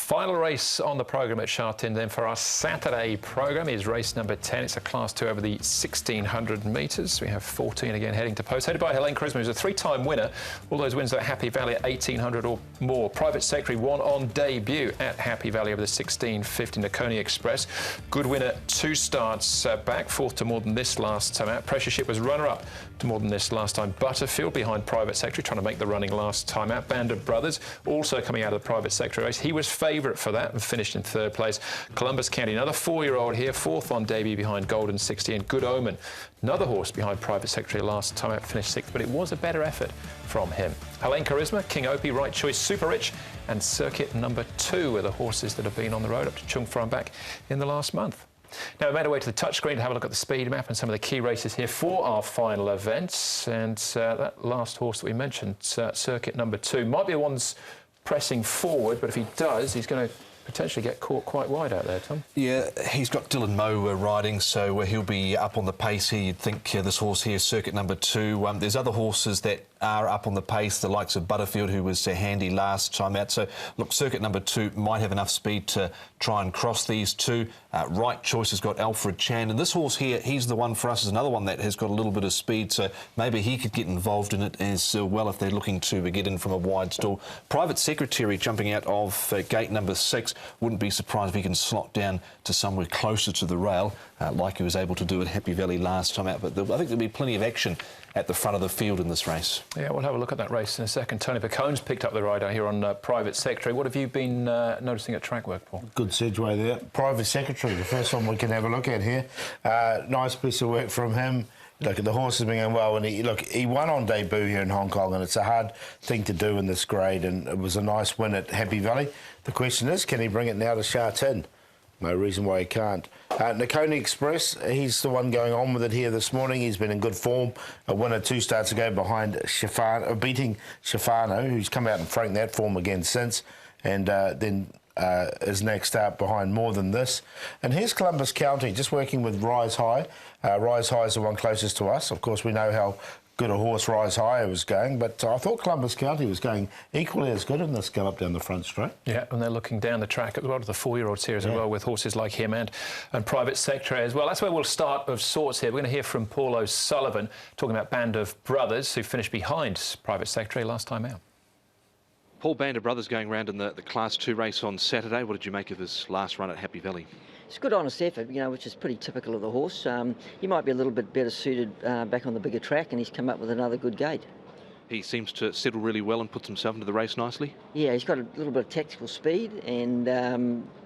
Final race on the programme at Sha Tin then for our Saturday programme is race number 10. It's a Class 2 over the 1,600 metres. We have 14 again heading to post, headed by Helene Charisma, who's a three-time winner. All those wins at Happy Valley at 1,800 or more. Private Secretary won on debut at Happy Valley over the 1,650 Nakoni Express. Good winner, 2 starts back, fourth to more than this last time out. Pressure Ship was runner-up to more than this last time. Butterfield behind Private Secretary, trying to make the running last time out. Band of Brothers also coming out of the Private Secretary race. He was favourite for that and finished in 3rd place. Columbus County, another 4-year-old here, 4th on debut behind Golden 60, and Good Omen, another horse behind Private Secretary last time out, finished 6th, but it was a better effort from him. Helene Charisma, King Opie, Right Choice, Super Rich, and Circuit number 2 are the horses that have been on the road up to Chung Fra and back in the last month. Now, we made our way to the touchscreen to have a look at the speed map and some of the key races here for our final events. And that last horse that we mentioned, Circuit number 2, might be the one's pressing forward, but if he does, he's going to potentially get caught quite wide out there, Tom. Yeah, he's got Dylan Moe riding, so he'll be up on the pace here. You'd think this horse here, Circuit number 2. There's other horses that are up on the pace, the likes of Butterfield, who was handy last time out. So, look, Circuit number 2 might have enough speed to try and cross these two. Right Choice has got Alfred Chan. And this horse here, he's the one for us, is another one that has got a little bit of speed, so maybe he could get involved in it as well if they're looking to get in from a wide stall. Private Secretary jumping out of gate number 6. Wouldn't be surprised if he can slot down to somewhere closer to the rail, like he was able to do at Happy Valley last time out. But I think there'll be plenty of action at the front of the field in this race. Yeah, we'll have a look at that race in a second. Tony Piccone's picked up the rider here on Private Secretary. What have you been noticing at track work, Paul? Good segue there. Private Secretary, the first one we can have a look at here. Nice piece of work from him. Look, the horse has been going well, and he won on debut here in Hong Kong, and it's a hard thing to do in this grade, and it was a nice win at Happy Valley. The question is, can he bring it now to Sha Tin? No reason why he can't. Nakoni Express, he's the one going on with it here this morning. He's been in good form. A winner 2 starts ago behind beating Shafano, who's come out and franked that form again since, and then is next up behind More Than This. And here's Columbus County, just working with Rise High. Rise High is the one closest to us. Of course, we know how good a horse Rise High was going, but I thought Columbus County was going equally as good in this gallop down the front straight. Yeah, and they're looking down the track as well to the 4-year-olds here as well, with horses like him and Private Secretary as well. That's where we'll start of sorts here. We're going to hear from Paul O'Sullivan talking about Band of Brothers, who finished behind Private Secretary last time out. Paul, Band of Brothers going around in the Class 2 race on Saturday. What did you make of his last run at Happy Valley? It's a good honest effort, which is pretty typical of the horse. He might be a little bit better suited back on the bigger track, and he's come up with another good gate. He seems to settle really well and puts himself into the race nicely. Yeah, he's got a little bit of tactical speed, and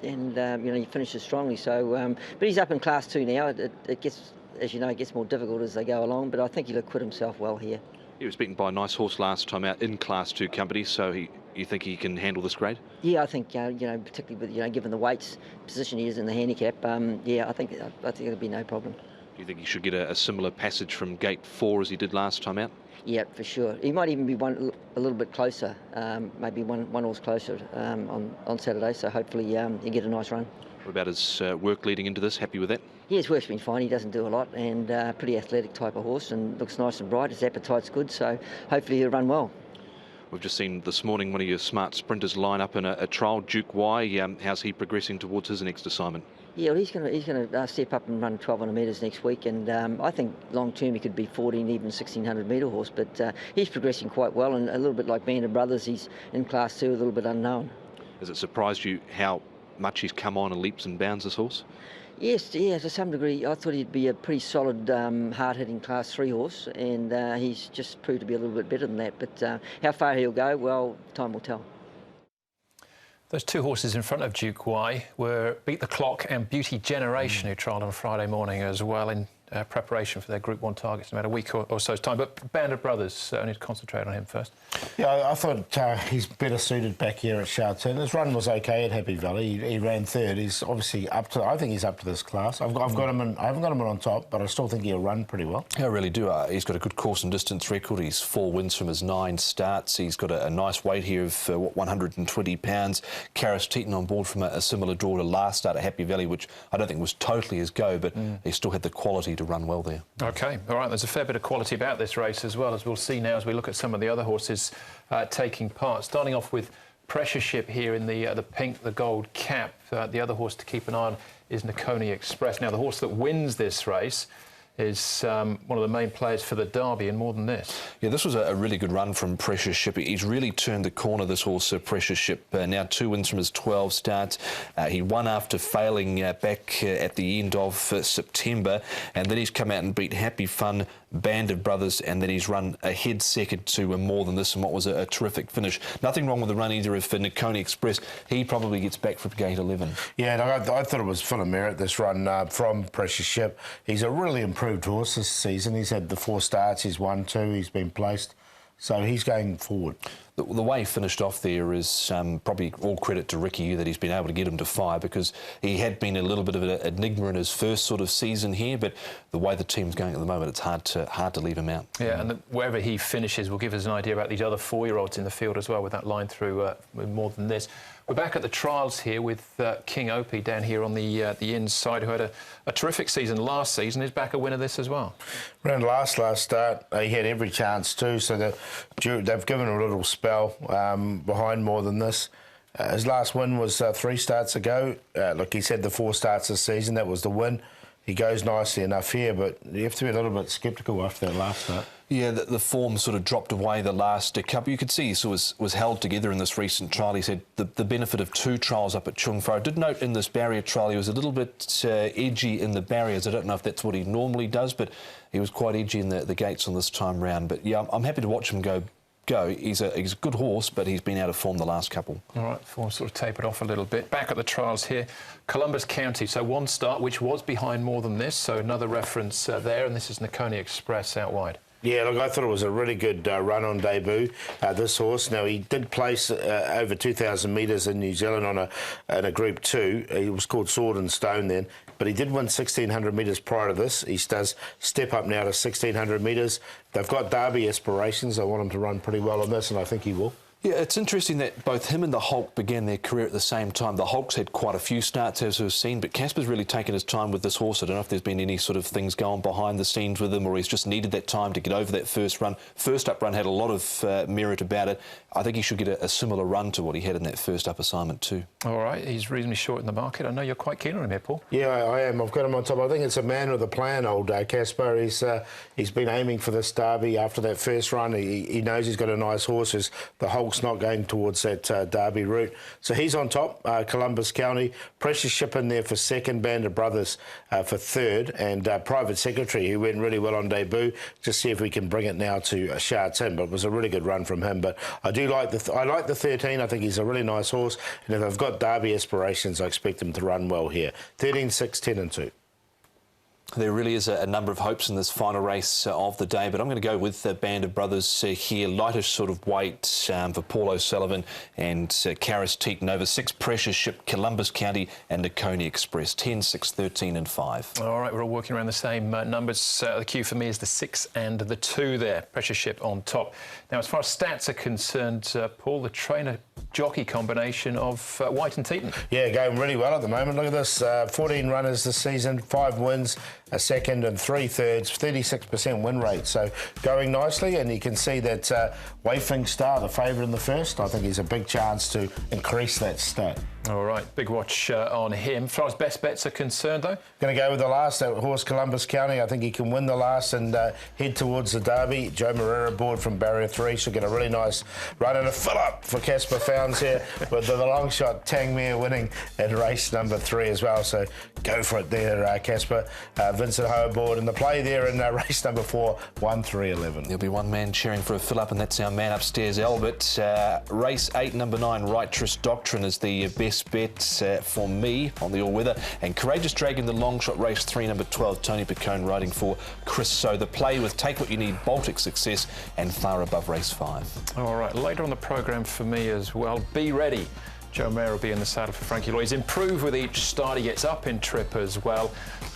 he finishes strongly. So, but he's up in Class 2 now. It gets, as you know, it gets more difficult as they go along. But I think he'll acquit himself well here. He was beaten by a nice horse last time out in Class 2 company, so you think he can handle this grade? Yeah, I think particularly with given the weights position he is in the handicap, I think it'll be no problem. Do you think he should get a similar passage from gate 4 as he did last time out? Yeah, for sure. He might even be a little bit closer, maybe one horse closer on Saturday. So hopefully he'll get a nice run. What about his work leading into this? Happy with that? Yeah, his work's been fine. He doesn't do a lot, and pretty athletic type of horse, and looks nice and bright. His appetite's good, so hopefully he'll run well. We've just seen this morning one of your smart sprinters line up in a trial, Duke Y. How's he progressing towards his next assignment? Yeah, well, he's going to step up and run 1,200 metres next week, and I think long term he could be 14, even 1,600 metre horse. But he's progressing quite well, and a little bit like Band of Brothers, he's in Class 2, a little bit unknown. Has it surprised you how much he's come on and leaps and bounds, this horse? Yes, yeah, to some degree. I thought he'd be a pretty solid, hard-hitting Class 3 horse, and he's just proved to be a little bit better than that. But how far he'll go, well, time will tell. Those 2 horses in front of Duke Y were Beat the Clock and Beauty Generation, who trialled on Friday morning as well in preparation for their Group 1 targets in about a week or so's time. But Band of Brothers, I need to concentrate on him first. Yeah, I thought he's better suited back here at Sha Tin. His run was okay at Happy Valley. He ran 3rd. He's obviously up to. I think he's up to this class. I've got him in. I haven't got him on top, but I still think he'll run pretty well. Yeah, I really do. He's got a good course and distance record. He's 4 wins from his 9 starts. He's got a nice weight here of 120 pounds. Karis Teton on board from a similar draw to last start at Happy Valley, which I don't think was totally his go, but he still had the quality to run well there. OK, all right, there's a fair bit of quality about this race as well, as we'll see now as we look at some of the other horses taking part. Starting off with Pressure Ship here in the pink, the gold cap. The other horse to keep an eye on is Nakoni Express. Now, the horse that wins this race is one of the main players for the Derby, and more than this. Yeah, this was a really good run from Precious Ship. He's really turned the corner, this horse, Precious Ship. Now 2 wins from his 12 starts. He won after failing back at the end of September, and then he's come out and beat Happy Fun, Band of Brothers, and then he's run ahead second to More Than This, and what was a terrific finish. Nothing wrong with the run either of Nakoni Express. He probably gets back for gate 11. Yeah, and I thought it was full of merit, this run from Precious Ship. He's a really improved horse this season. He's had the 4 starts, he's won 2, he's been placed, so he's going forward. The way he finished off there is probably all credit to Ricky that he's been able to get him to 5, because he had been a little bit of an enigma in his first sort of season here, but the way the team's going at the moment, it's hard to leave him out. Yeah, and wherever he finishes will give us an idea about these other 4-year-olds in the field as well, with that line through More Than This. We're back at the trials here with King Opie down here on the inside, who had a terrific season last season. Is back a winner this as well. Ran last start. He had every chance too, so they've given him a little spell behind More Than This. His last win was 3 starts ago. Look, he's had the 4 starts this season. That was the win. He goes nicely enough here, but you have to be a little bit sceptical after that last start. Yeah, the form sort of dropped away the last couple. You could see he was held together in this recent trial. He said the benefit of 2 trials up at Chung Fo. I did note in this barrier trial he was a little bit edgy in the barriers. I don't know if that's what he normally does, but he was quite edgy in the gates on this time round. But yeah, I'm happy to watch him go. He's a good horse, but he's been out of form the last couple. All right, form sort of tapered off a little bit. Back at the trials here, Columbus County. So 1 start, which was behind More Than This. So another reference there, and this is Nakoni Express out wide. Yeah, look, I thought it was a really good run on debut, this horse. Now, he did place over 2,000 metres in New Zealand on a Group 2. He was called Sword and Stone then, but he did win 1,600 metres prior to this. He does step up now to 1,600 metres. They've got Derby aspirations. I want him to run pretty well on this, and I think he will. Yeah, it's interesting that both him and the Hulk began their career at the same time. The Hulk's had quite a few starts, as we've seen, but Casper's really taken his time with this horse. I don't know if there's been any sort of things going behind the scenes with him, or he's just needed that time to get over that first run. First up run had a lot of merit about it. I think he should get a similar run to what he had in that first up assignment too. All right, he's reasonably short in the market. I know you're quite keen on him here, Paul. Yeah, I am. I've got him on top. I think it's a man with a plan, old Casper. He's been aiming for this Derby after that first run. He knows he's got a nice horse. The Hulk's not going towards that Derby route. So he's on top, Columbus County. Precious Ship in there for 2nd, Band of Brothers for 3rd, and Private Secretary, who went really well on debut. Just see if we can bring it now to Sha Tin, but it was a really good run from him. But I do like I like the 13. I think he's a really nice horse, and if they've got Derby aspirations, I expect him to run well here. 13, 6, 10 and 2. There really is a number of hopes in this final race of the day, but I'm going to go with the Band of Brothers here. Lightish sort of weight for Paul O'Sullivan and Karis Teaton over 6, Precious Ship, Columbus County and Nakoni Express. 10, 6, 13 and 5. All right, we're all working around the same numbers. The cue for me is the 6 and the 2 there. Precious Ship on top. Now, as far as stats are concerned, Paul, the trainer-jockey combination of White and Teaton. Yeah, going really well at the moment. Look at this, 14 runners this season, 5 wins, a 2nd and 3 thirds, 36% win rate. So going nicely, and you can see that Wayfing Star, the favourite in the first, I think he's a big chance to increase that stat. All right, big watch on him. As far as best bets are concerned, though? Going to go with the last, that horse Columbus County. I think he can win the last and head towards the Derby. Joe Moreira aboard from Barrier 3. She'll get a really nice run and a fill-up for Casper Founds here with the long shot Tangmere winning in race number 3 as well. So go for it there, Casper. Vincent Ho aboard in the play there in race number 4, 1, 3, 11. There'll be one man cheering for a fill-up, and that's our man upstairs, Albert. Race 8, number 9, Righteous Doctrine is the best bet for me on the all-weather, and Courageous Dragon, the long shot, race 3, number 12, Tony Picone riding for Chris. So the play with Take What You Need, Baltic Success and Far Above race 5. All right, later on the programme for me as well, Be Ready. Joe Mayer will be in the saddle for Frankie Lloyd. He's improved with each start. He gets up in trip as well.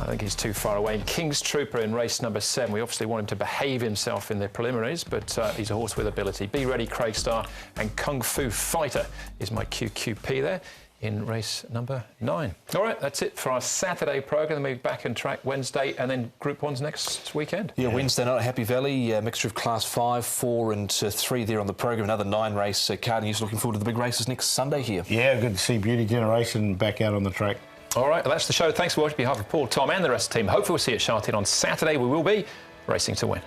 I think he's too far away. And King's Trooper in race number 7. We obviously want him to behave himself in the preliminaries, but he's a horse with ability. Be Ready, Craig Star, and Kung Fu Fighter is my QQP there. in race number 9. All right, that's it for our Saturday programme. We'll be back on track Wednesday, and then Group 1's next weekend. Yeah, Wednesday night at Happy Valley, a mixture of Class 5, 4 and 3 there on the programme. Another 9-race card. And you're looking forward to the big races next Sunday here. Yeah, good to see Beauty Generation back out on the track. All right, well, that's the show. Thanks for watching. On behalf of Paul, Tom and the rest of the team, hopefully we'll see you at Sha Tin on Saturday. We will be racing to win.